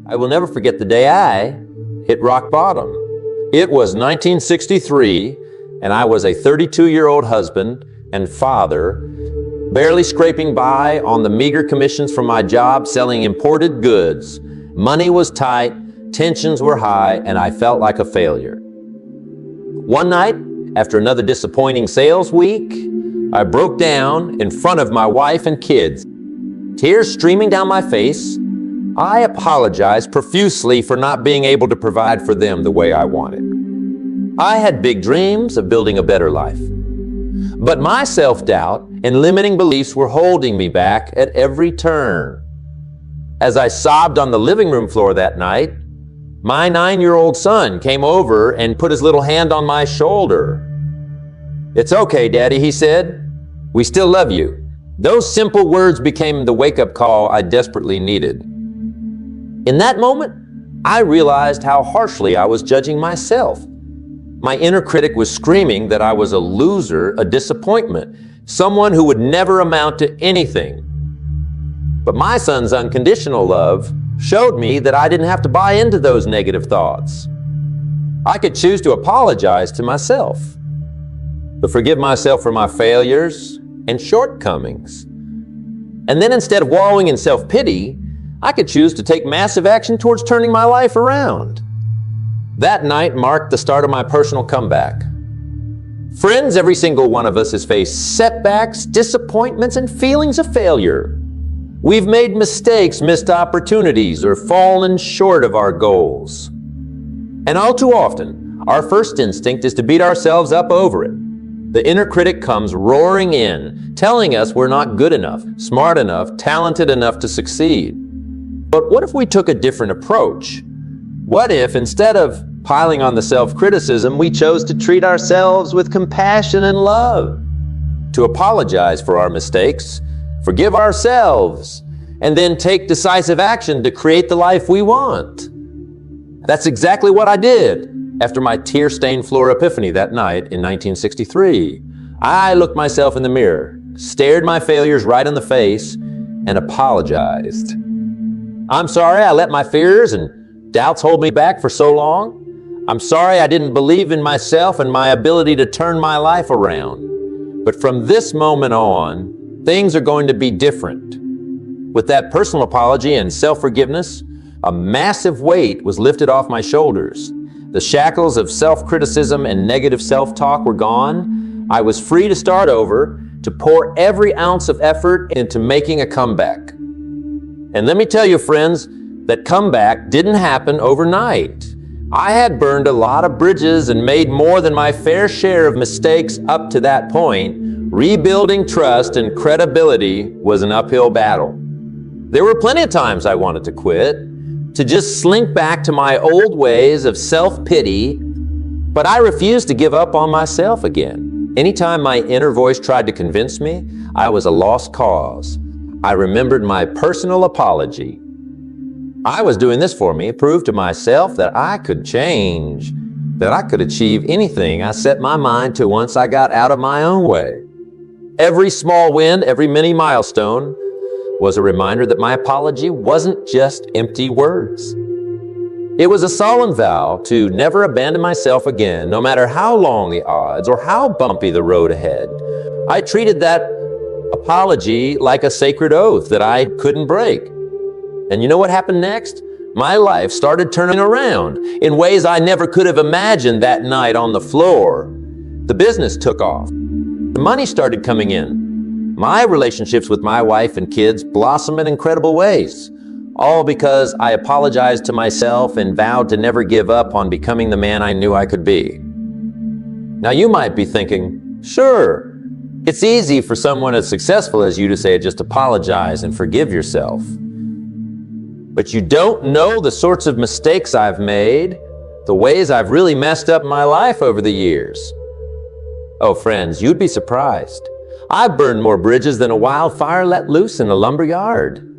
I will never forget the day I hit rock bottom. It was 1963, and I was a 32-year-old husband and father, barely scraping by on the meager commissions from my job selling imported goods. Money was tight, tensions were high, and I felt like a failure. One night, after another disappointing sales week, I broke down in front of my wife and kids. Tears streaming down my face, I apologized profusely for not being able to provide for them the way I wanted. I had big dreams of building a better life. But my self-doubt and limiting beliefs were holding me back at every turn. As I sobbed on the living room floor that night, my 9-year-old son came over and put his little hand on my shoulder. "It's okay, Daddy," he said. "We still love you." Those simple words became the wake-up call I desperately needed. In that moment, I realized how harshly I was judging myself. My inner critic was screaming that I was a loser, a disappointment, someone who would never amount to anything. But my son's unconditional love showed me that I didn't have to buy into those negative thoughts. I could choose to apologize to myself, to forgive myself for my failures and shortcomings. And then instead of wallowing in self-pity, I could choose to take massive action towards turning my life around. That night marked the start of my personal comeback. Friends, every single one of us has faced setbacks, disappointments, and feelings of failure. We've made mistakes, missed opportunities, or fallen short of our goals. And all too often, our first instinct is to beat ourselves up over it. The inner critic comes roaring in, telling us we're not good enough, smart enough, talented enough to succeed. But what if we took a different approach? What if, instead of piling on the self-criticism, we chose to treat ourselves with compassion and love? To apologize for our mistakes, forgive ourselves, and then take decisive action to create the life we want. That's exactly what I did after my tear-stained floor epiphany that night in 1963. I looked myself in the mirror, stared my failures right in the face, and apologized. I'm sorry I let my fears and doubts hold me back for so long. I'm sorry I didn't believe in myself and my ability to turn my life around. But from this moment on, things are going to be different. With that personal apology and self-forgiveness, a massive weight was lifted off my shoulders. The shackles of self-criticism and negative self-talk were gone. I was free to start over, to pour every ounce of effort into making a comeback. And let me tell you, friends, that comeback didn't happen overnight. I had burned a lot of bridges and made more than my fair share of mistakes up to that point. Rebuilding trust and credibility was an uphill battle. There were plenty of times I wanted to quit, to just slink back to my old ways of self-pity, but I refused to give up on myself again. Anytime my inner voice tried to convince me I was a lost cause, I remembered my personal apology. I was doing this for me, prove to myself that I could change, that I could achieve anything I set my mind to once I got out of my own way. Every small win, every mini milestone was a reminder that my apology wasn't just empty words. It was a solemn vow to never abandon myself again, no matter how long the odds or how bumpy the road ahead. I treated that apology like a sacred oath that I couldn't break. And you know what happened next? My life started turning around in ways I never could have imagined that night on the floor. The business took off. The money started coming in. My relationships with my wife and kids blossomed in incredible ways, all because I apologized to myself and vowed to never give up on becoming the man I knew I could be. Now you might be thinking, sure, it's easy for someone as successful as you to say just apologize and forgive yourself. But you don't know the sorts of mistakes I've made, the ways I've really messed up my life over the years. Oh, friends, you'd be surprised. I've burned more bridges than a wildfire let loose in a lumber yard.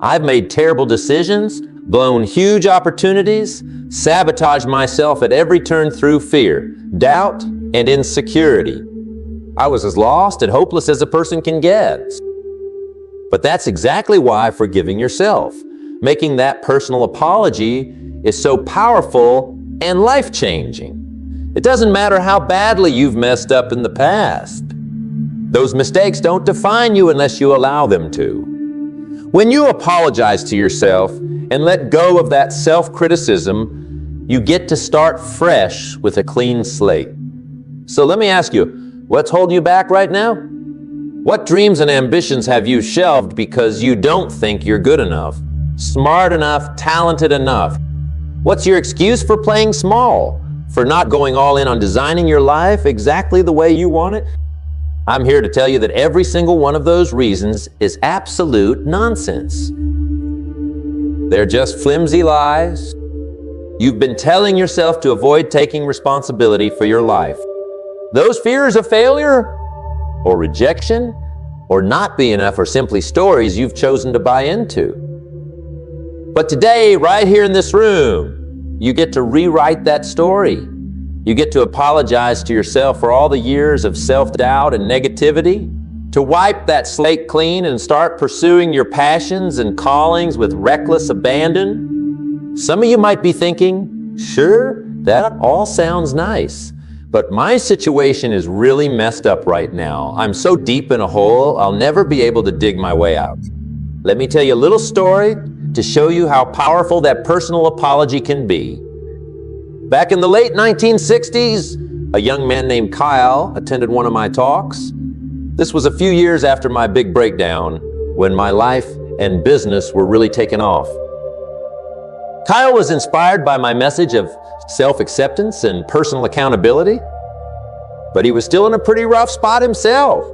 I've made terrible decisions, blown huge opportunities, sabotaged myself at every turn through fear, doubt, and insecurity. I was as lost and hopeless as a person can get. But that's exactly why forgiving yourself, making that personal apology is so powerful and life-changing. It doesn't matter how badly you've messed up in the past. Those mistakes don't define you unless you allow them to. When you apologize to yourself and let go of that self-criticism, you get to start fresh with a clean slate. So let me ask you, what's holding you back right now? What dreams and ambitions have you shelved because you don't think you're good enough, smart enough, talented enough? What's your excuse for playing small, for not going all in on designing your life exactly the way you want it? I'm here to tell you that every single one of those reasons is absolute nonsense. They're just flimsy lies. You've been telling yourself to avoid taking responsibility for your life. Those fears of failure, or rejection, or not being enough are simply stories you've chosen to buy into. But today, right here in this room, you get to rewrite that story. You get to apologize to yourself for all the years of self-doubt and negativity, to wipe that slate clean and start pursuing your passions and callings with reckless abandon. Some of you might be thinking, sure, that all sounds nice, but my situation is really messed up right now. I'm so deep in a hole, I'll never be able to dig my way out. Let me tell you a little story to show you how powerful that personal apology can be. Back in the late 1960s, a young man named Kyle attended one of my talks. This was a few years after my big breakdown, when my life and business were really taking off. Kyle was inspired by my message of self-acceptance and personal accountability, but he was still in a pretty rough spot himself.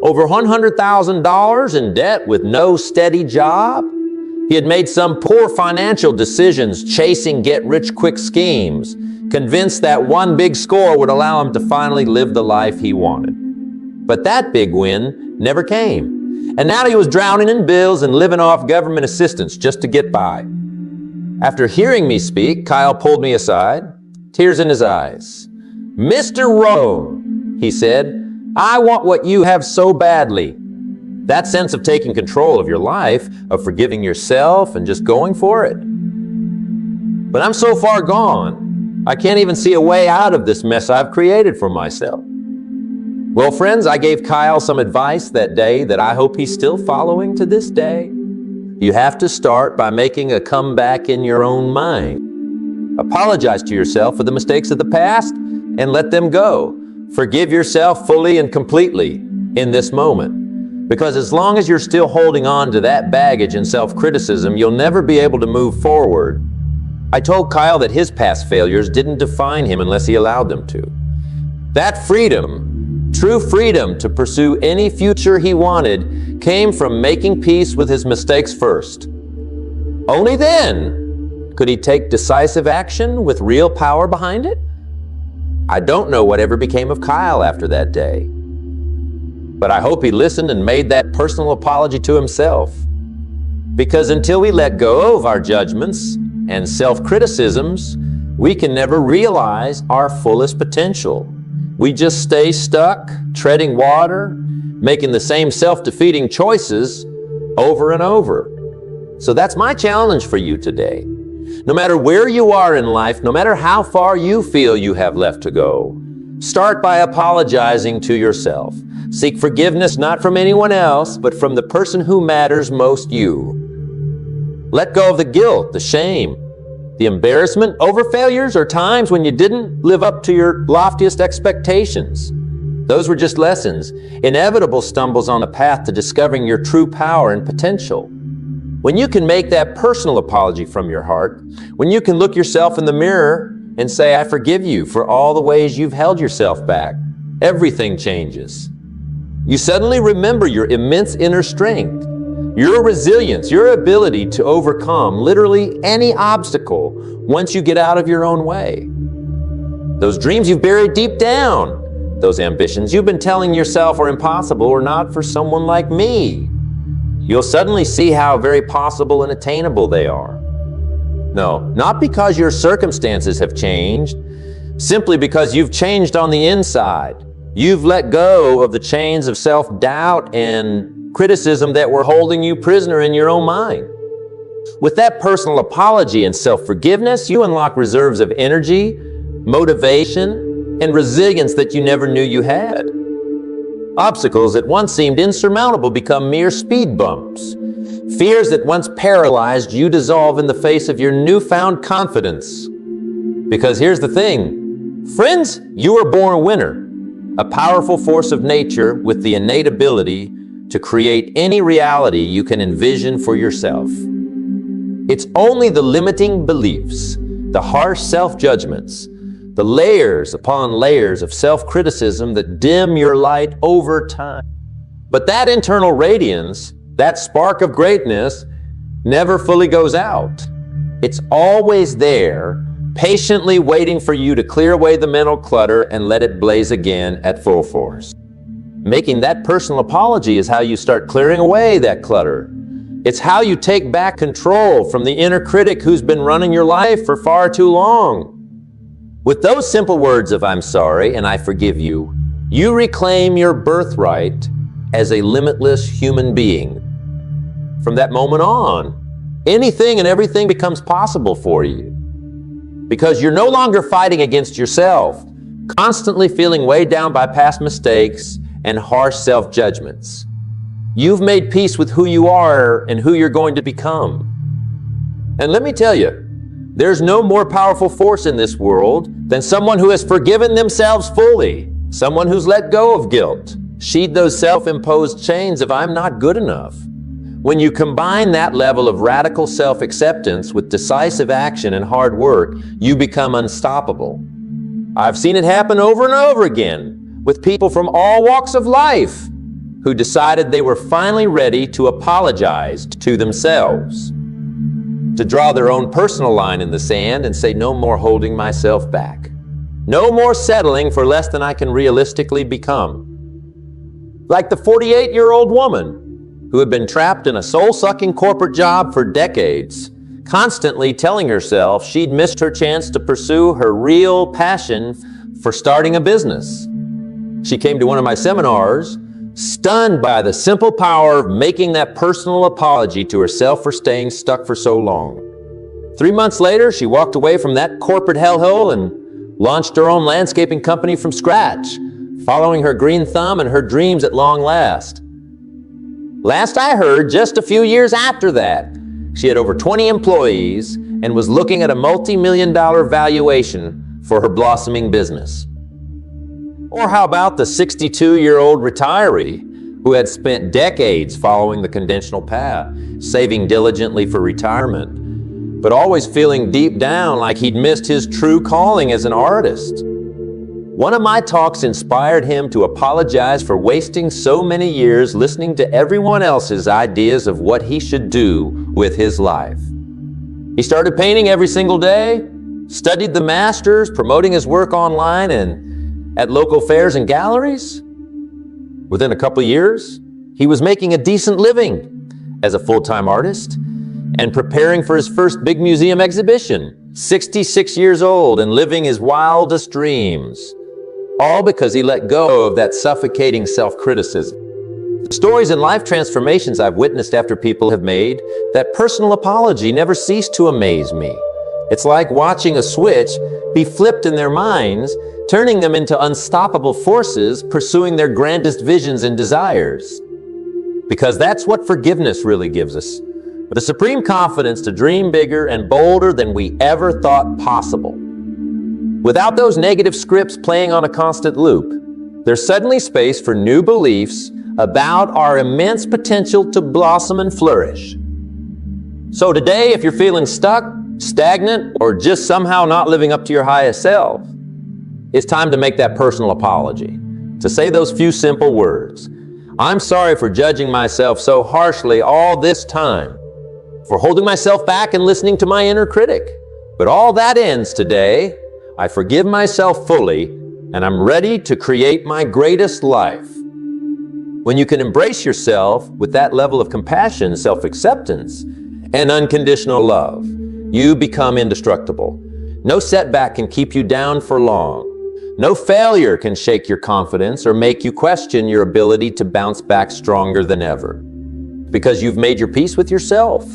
Over $100,000 in debt with no steady job. He had made some poor financial decisions chasing get-rich-quick schemes, convinced that one big score would allow him to finally live the life he wanted. But that big win never came, and now he was drowning in bills and living off government assistance just to get by. After hearing me speak, Kyle pulled me aside, tears in his eyes. "Mr. Rohn," he said, "I want what you have so badly. That sense of taking control of your life, of forgiving yourself and just going for it. But I'm so far gone, I can't even see a way out of this mess I've created for myself." Well, friends, I gave Kyle some advice that day that I hope he's still following to this day. You have to start by making a comeback in your own mind. Apologize to yourself for the mistakes of the past and let them go. Forgive yourself fully and completely in this moment. Because as long as you're still holding on to that baggage and self-criticism, you'll never be able to move forward. I told Kyle that his past failures didn't define him unless he allowed them to. That freedom, true freedom to pursue any future he wanted, came from making peace with his mistakes first. Only then could he take decisive action with real power behind it. I don't know whatever became of Kyle after that day. But I hope he listened and made that personal apology to himself. Because until we let go of our judgments and self-criticisms, we can never realize our fullest potential. We just stay stuck, treading water, making the same self-defeating choices over and over. So that's my challenge for you today. No matter where you are in life, no matter how far you feel you have left to go, start by apologizing to yourself. Seek forgiveness not from anyone else, but from the person who matters most, you. Let go of the guilt, the shame, the embarrassment over failures or times when you didn't live up to your loftiest expectations. Those were just lessons, inevitable stumbles on the path to discovering your true power and potential. When you can make that personal apology from your heart, when you can look yourself in the mirror and say, "I forgive you for all the ways you've held yourself back," everything changes. You suddenly remember your immense inner strength, your resilience, your ability to overcome literally any obstacle once you get out of your own way. Those dreams you've buried deep down, those ambitions you've been telling yourself are impossible or not for someone like me, you'll suddenly see how very possible and attainable they are. No, not because your circumstances have changed, simply because you've changed on the inside. You've let go of the chains of self-doubt and criticism that were holding you prisoner in your own mind. With that personal apology and self-forgiveness, you unlock reserves of energy, motivation, and resilience that you never knew you had. Obstacles that once seemed insurmountable become mere speed bumps. Fears that once paralyzed you dissolve in the face of your newfound confidence. Because here's the thing, friends, you were born a winner, a powerful force of nature with the innate ability to create any reality you can envision for yourself. It's only the limiting beliefs, the harsh self-judgments, the layers upon layers of self-criticism that dim your light over time. But that internal radiance, that spark of greatness, never fully goes out. It's always there, patiently waiting for you to clear away the mental clutter and let it blaze again at full force. Making that personal apology is how you start clearing away that clutter. It's how you take back control from the inner critic who's been running your life for far too long. With those simple words of "I'm sorry" and "I forgive you," you reclaim your birthright as a limitless human being. From that moment on, anything and everything becomes possible for you. Because you're no longer fighting against yourself, constantly feeling weighed down by past mistakes and harsh self-judgments. You've made peace with who you are and who you're going to become. And let me tell you, there's no more powerful force in this world than someone who has forgiven themselves fully, someone who's let go of guilt, sheathed those self-imposed chains of "I'm not good enough." When you combine that level of radical self-acceptance with decisive action and hard work, you become unstoppable. I've seen it happen over and over again with people from all walks of life who decided they were finally ready to apologize to themselves, to draw their own personal line in the sand and say, "No more holding myself back. No more settling for less than I can realistically become." Like the 48-year-old woman who had been trapped in a soul-sucking corporate job for decades, constantly telling herself she'd missed her chance to pursue her real passion for starting a business. She came to one of my seminars, stunned by the simple power of making that personal apology to herself for staying stuck for so long. 3 months later, she walked away from that corporate hellhole and launched her own landscaping company from scratch, following her green thumb and her dreams at long last. Last I heard, just a few years after that, she had over 20 employees and was looking at a multi-million-dollar valuation for her blossoming business. Or how about the 62-year-old retiree who had spent decades following the conventional path, saving diligently for retirement, but always feeling deep down like he'd missed his true calling as an artist? One of my talks inspired him to apologize for wasting so many years listening to everyone else's ideas of what he should do with his life. He started painting every single day, studied the masters, promoting his work online and at local fairs and galleries. Within a couple of years, he was making a decent living as a full-time artist and preparing for his first big museum exhibition, 66 years old and living his wildest dreams. All because he let go of that suffocating self-criticism. The stories and life transformations I've witnessed after people have made that personal apology never cease to amaze me. It's like watching a switch be flipped in their minds, turning them into unstoppable forces, pursuing their grandest visions and desires. Because that's what forgiveness really gives us. The supreme confidence to dream bigger and bolder than we ever thought possible. Without those negative scripts playing on a constant loop, there's suddenly space for new beliefs about our immense potential to blossom and flourish. So today, if you're feeling stuck, stagnant, or just somehow not living up to your highest self, it's time to make that personal apology, to say those few simple words. "I'm sorry for judging myself so harshly all this time, for holding myself back and listening to my inner critic. But all that ends today. I forgive myself fully, and I'm ready to create my greatest life." When you can embrace yourself with that level of compassion, self-acceptance, and unconditional love, you become indestructible. No setback can keep you down for long. No failure can shake your confidence or make you question your ability to bounce back stronger than ever. Because you've made your peace with yourself.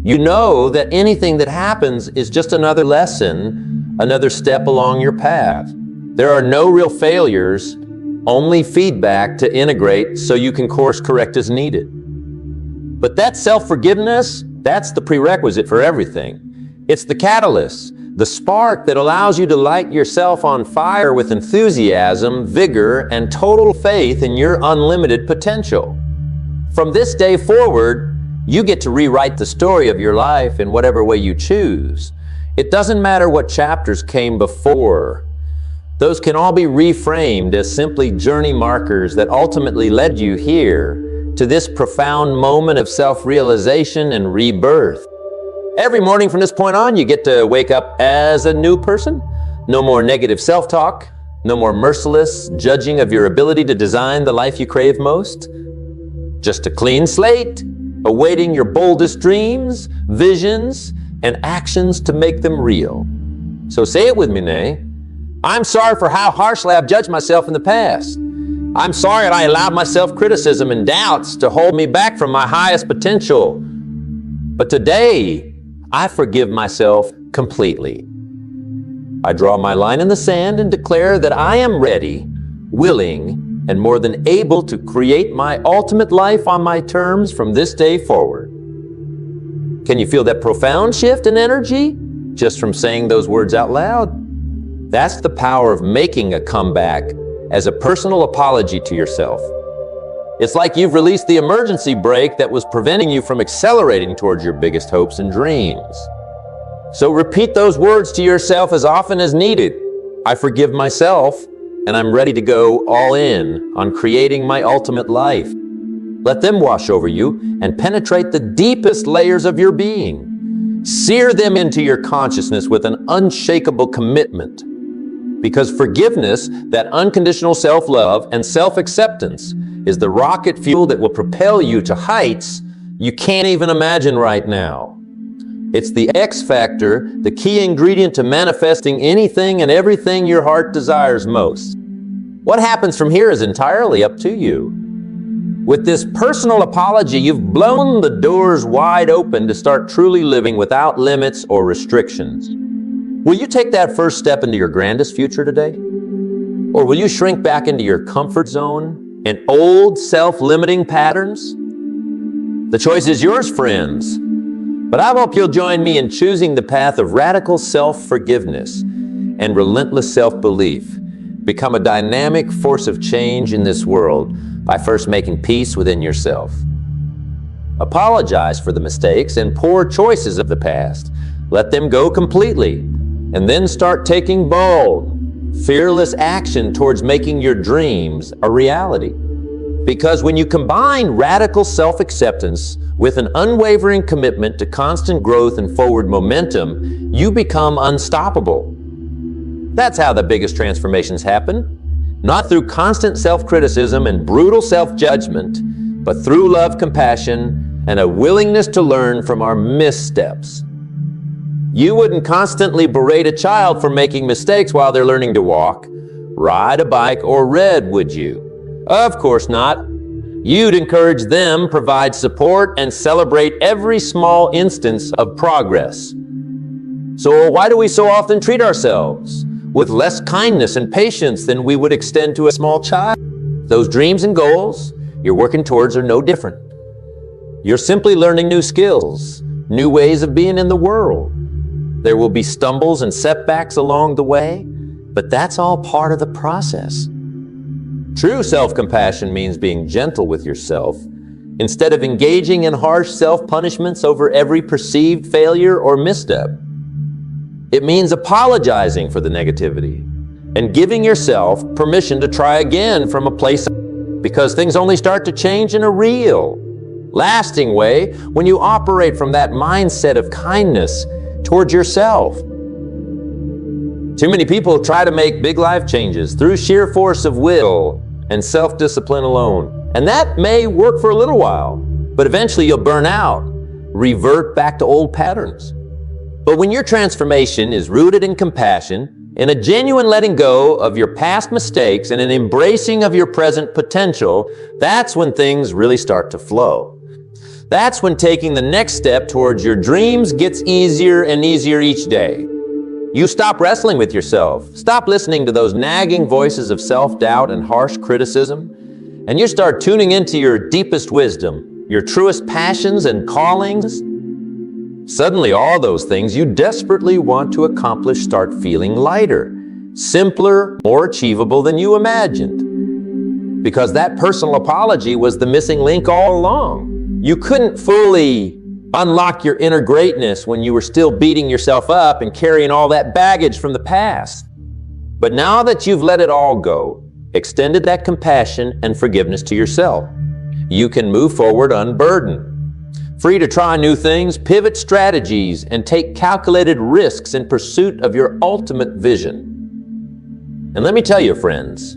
You know that anything that happens is just another lesson, another step along your path. There are no real failures, only feedback to integrate so you can course correct as needed. But that self-forgiveness, that's the prerequisite for everything. It's the catalyst, the spark that allows you to light yourself on fire with enthusiasm, vigor, and total faith in your unlimited potential. From this day forward, you get to rewrite the story of your life in whatever way you choose. It doesn't matter what chapters came before. Those can all be reframed as simply journey markers that ultimately led you here to this profound moment of self-realization and rebirth. Every morning from this point on, you get to wake up as a new person. No more negative self-talk, no more merciless judging of your ability to design the life you crave most. Just a clean slate, awaiting your boldest dreams, visions, and actions to make them real. So say it with me, Nay. I'm sorry for how harshly I've judged myself in the past. I'm sorry that I allowed my self-criticism and doubts to hold me back from my highest potential. But today, I forgive myself completely. I draw my line in the sand and declare that I am ready, willing, and more than able to create my ultimate life on my terms from this day forward. Can you feel that profound shift in energy just from saying those words out loud? That's the power of making a comeback as a personal apology to yourself. It's like you've released the emergency brake that was preventing you from accelerating towards your biggest hopes and dreams. So repeat those words to yourself as often as needed. I forgive myself, and I'm ready to go all in on creating my ultimate life. Let them wash over you and penetrate the deepest layers of your being. Sear them into your consciousness with an unshakable commitment. Because forgiveness, that unconditional self-love and self-acceptance, is the rocket fuel that will propel you to heights you can't even imagine right now. It's the X factor, the key ingredient to manifesting anything and everything your heart desires most. What happens from here is entirely up to you. With this personal apology, you've blown the doors wide open to start truly living without limits or restrictions. Will you take that first step into your grandest future today? Or will you shrink back into your comfort zone and old self-limiting patterns? The choice is yours, friends. But I hope you'll join me in choosing the path of radical self-forgiveness and relentless self-belief. Become a dynamic force of change in this world by first making peace within yourself. Apologize for the mistakes and poor choices of the past. Let them go completely. And then start taking bold, fearless action towards making your dreams a reality. Because when you combine radical self-acceptance with an unwavering commitment to constant growth and forward momentum, you become unstoppable. That's how the biggest transformations happen. Not through constant self-criticism and brutal self-judgment, but through love, compassion, and a willingness to learn from our missteps. You wouldn't constantly berate a child for making mistakes while they're learning to walk, ride a bike, or read, would you? Of course not. You'd encourage them, provide support, and celebrate every small instance of progress. So why do we so often treat ourselves with less kindness and patience than we would extend to a small child? Those dreams and goals you're working towards are no different. You're simply learning new skills, new ways of being in the world. There will be stumbles and setbacks along the way, but that's all part of the process. True self-compassion means being gentle with yourself instead of engaging in harsh self-punishments over every perceived failure or misstep. It means apologizing for the negativity and giving yourself permission to try again from a place because things only start to change in a real, lasting way when you operate from that mindset of kindness towards yourself. Too many people try to make big life changes through sheer force of will and self-discipline alone. And that may work for a little while, but eventually you'll burn out, revert back to old patterns. But when your transformation is rooted in compassion, in a genuine letting go of your past mistakes and an embracing of your present potential, that's when things really start to flow. That's when taking the next step towards your dreams gets easier and easier each day. You stop wrestling with yourself, stop listening to those nagging voices of self-doubt and harsh criticism, and you start tuning into your deepest wisdom, your truest passions and callings. Suddenly, all those things you desperately want to accomplish start feeling lighter, simpler, more achievable than you imagined. Because that personal apology was the missing link all along. You couldn't fully unlock your inner greatness when you were still beating yourself up and carrying all that baggage from the past. But now that you've let it all go, extended that compassion and forgiveness to yourself, you can move forward unburdened, free to try new things, pivot strategies, and take calculated risks in pursuit of your ultimate vision. And let me tell you, friends,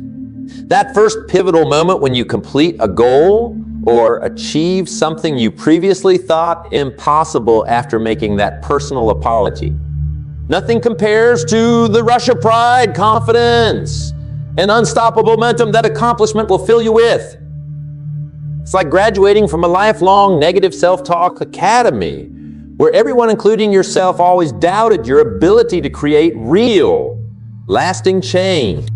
that first pivotal moment when you complete a goal or achieve something you previously thought impossible after making that personal apology, nothing compares to the rush of pride, confidence, and unstoppable momentum that accomplishment will fill you with. It's like graduating from a lifelong negative self-talk academy, where everyone, including yourself, always doubted your ability to create real, lasting change.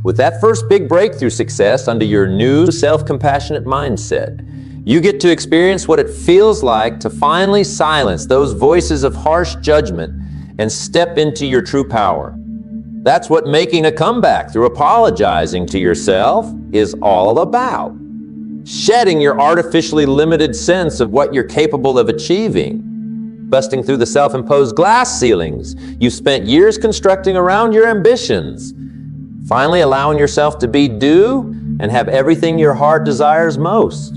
With that first big breakthrough success under your new self-compassionate mindset, you get to experience what it feels like to finally silence those voices of harsh judgment and step into your true power. That's what making a comeback through apologizing to yourself is all about. Shedding your artificially limited sense of what you're capable of achieving. Busting through the self-imposed glass ceilings you spent years constructing around your ambitions. Finally allowing yourself to be due and have everything your heart desires most.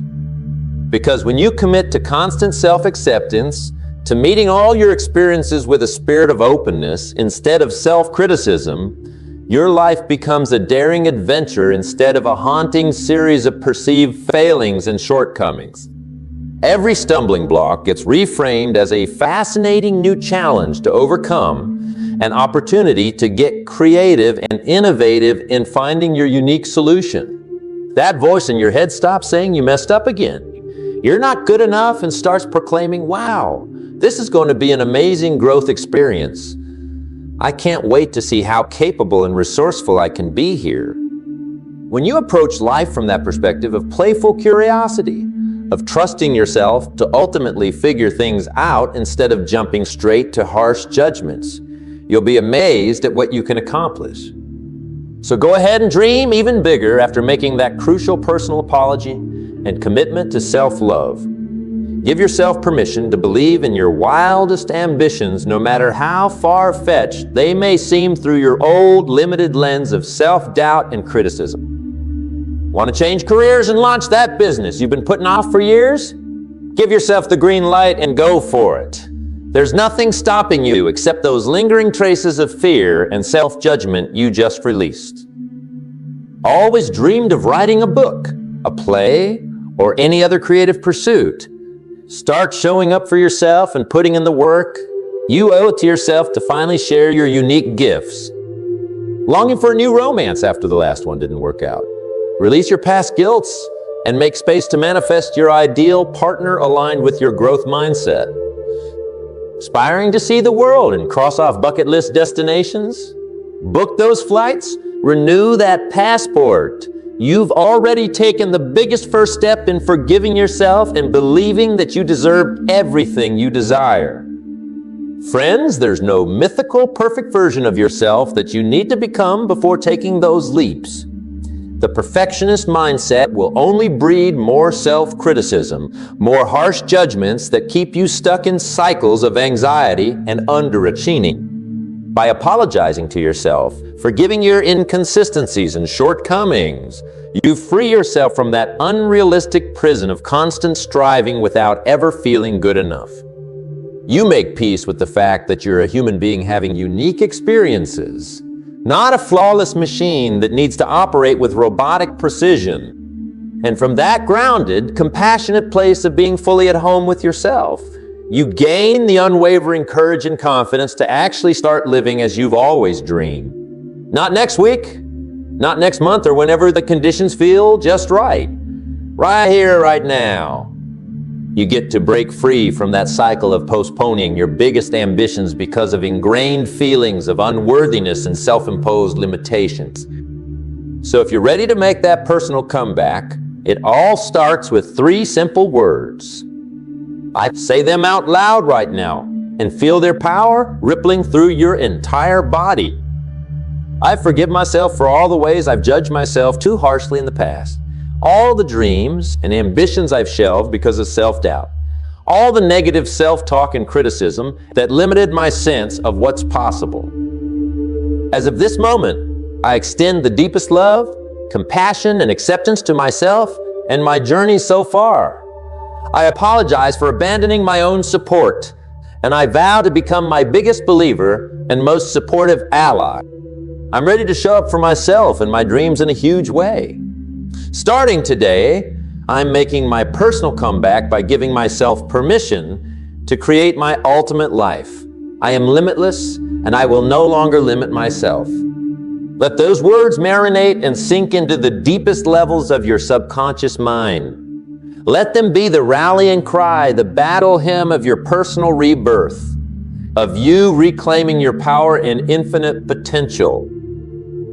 Because when you commit to constant self-acceptance, to meeting all your experiences with a spirit of openness instead of self-criticism, your life becomes a daring adventure instead of a haunting series of perceived failings and shortcomings. Every stumbling block gets reframed as a fascinating new challenge to overcome, an opportunity to get creative and innovative in finding your unique solution. That voice in your head stops saying you messed up again. You're not good enough and starts proclaiming, wow, this is going to be an amazing growth experience. I can't wait to see how capable and resourceful I can be here. When you approach life from that perspective of playful curiosity, of trusting yourself to ultimately figure things out instead of jumping straight to harsh judgments, you'll be amazed at what you can accomplish. So go ahead and dream even bigger after making that crucial personal apology and commitment to self-love. Give yourself permission to believe in your wildest ambitions, no matter how far-fetched they may seem through your old, limited lens of self-doubt and criticism. Want to change careers and launch that business you've been putting off for years? Give yourself the green light and go for it. There's nothing stopping you except those lingering traces of fear and self-judgment you just released. Always dreamed of writing a book, a play, or any other creative pursuit? Start showing up for yourself and putting in the work. You owe it to yourself to finally share your unique gifts. Longing for a new romance after the last one didn't work out? Release your past guilts and make space to manifest your ideal partner aligned with your growth mindset. Aspiring to see the world and cross off bucket list destinations? Book those flights, renew that passport. You've already taken the biggest first step in forgiving yourself and believing that you deserve everything you desire. Friends, there's no mythical perfect version of yourself that you need to become before taking those leaps. The perfectionist mindset will only breed more self-criticism, more harsh judgments that keep you stuck in cycles of anxiety and underachieving. By apologizing to yourself, forgiving your inconsistencies and shortcomings, you free yourself from that unrealistic prison of constant striving without ever feeling good enough. You make peace with the fact that you're a human being having unique experiences, not a flawless machine that needs to operate with robotic precision. And from that grounded, compassionate place of being fully at home with yourself, you gain the unwavering courage and confidence to actually start living as you've always dreamed. Not next week, not next month, or whenever the conditions feel just right. Right here, right now. You get to break free from that cycle of postponing your biggest ambitions because of ingrained feelings of unworthiness and self-imposed limitations. So if you're ready to make that personal comeback, it all starts with 3 simple words. I say them out loud right now and feel their power rippling through your entire body. I forgive myself for all the ways I've judged myself too harshly in the past. All the dreams and ambitions I've shelved because of self-doubt. All the negative self-talk and criticism that limited my sense of what's possible. As of this moment, I extend the deepest love, compassion, and acceptance to myself and my journey so far. I apologize for abandoning my own support, and I vow to become my biggest believer and most supportive ally. I'm ready to show up for myself and my dreams in a huge way. Starting today, I'm making my personal comeback by giving myself permission to create my ultimate life. I am limitless, and I will no longer limit myself. Let those words marinate and sink into the deepest levels of your subconscious mind. Let them be the rallying cry, the battle hymn of your personal rebirth, of you reclaiming your power and infinite potential.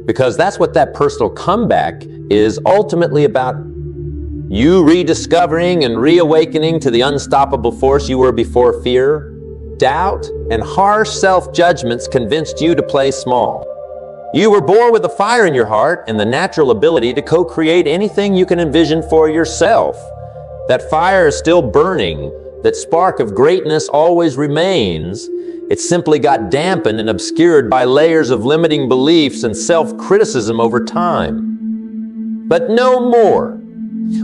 Because that's what that personal comeback is ultimately about. You rediscovering and reawakening to the unstoppable force you were before fear, doubt, and harsh self-judgments convinced you to play small. You were born with a fire in your heart and the natural ability to co-create anything you can envision for yourself. That fire is still burning. That spark of greatness always remains. It simply got dampened and obscured by layers of limiting beliefs and self-criticism over time. But no more.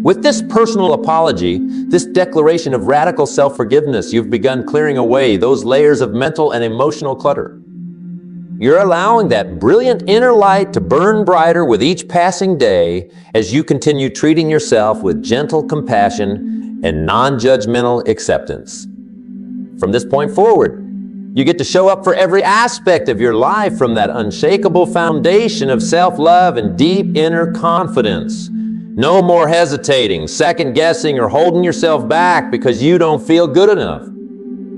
With this personal apology, this declaration of radical self-forgiveness, you've begun clearing away those layers of mental and emotional clutter. You're allowing that brilliant inner light to burn brighter with each passing day as you continue treating yourself with gentle compassion and non-judgmental acceptance. From this point forward, you get to show up for every aspect of your life from that unshakable foundation of self-love and deep inner confidence. No more hesitating, second-guessing, or holding yourself back because you don't feel good enough.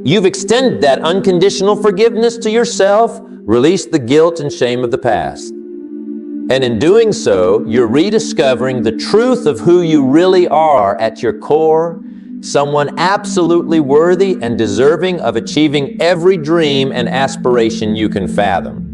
You've extended that unconditional forgiveness to yourself, released the guilt and shame of the past. And in doing so, you're rediscovering the truth of who you really are at your core, someone absolutely worthy and deserving of achieving every dream and aspiration you can fathom.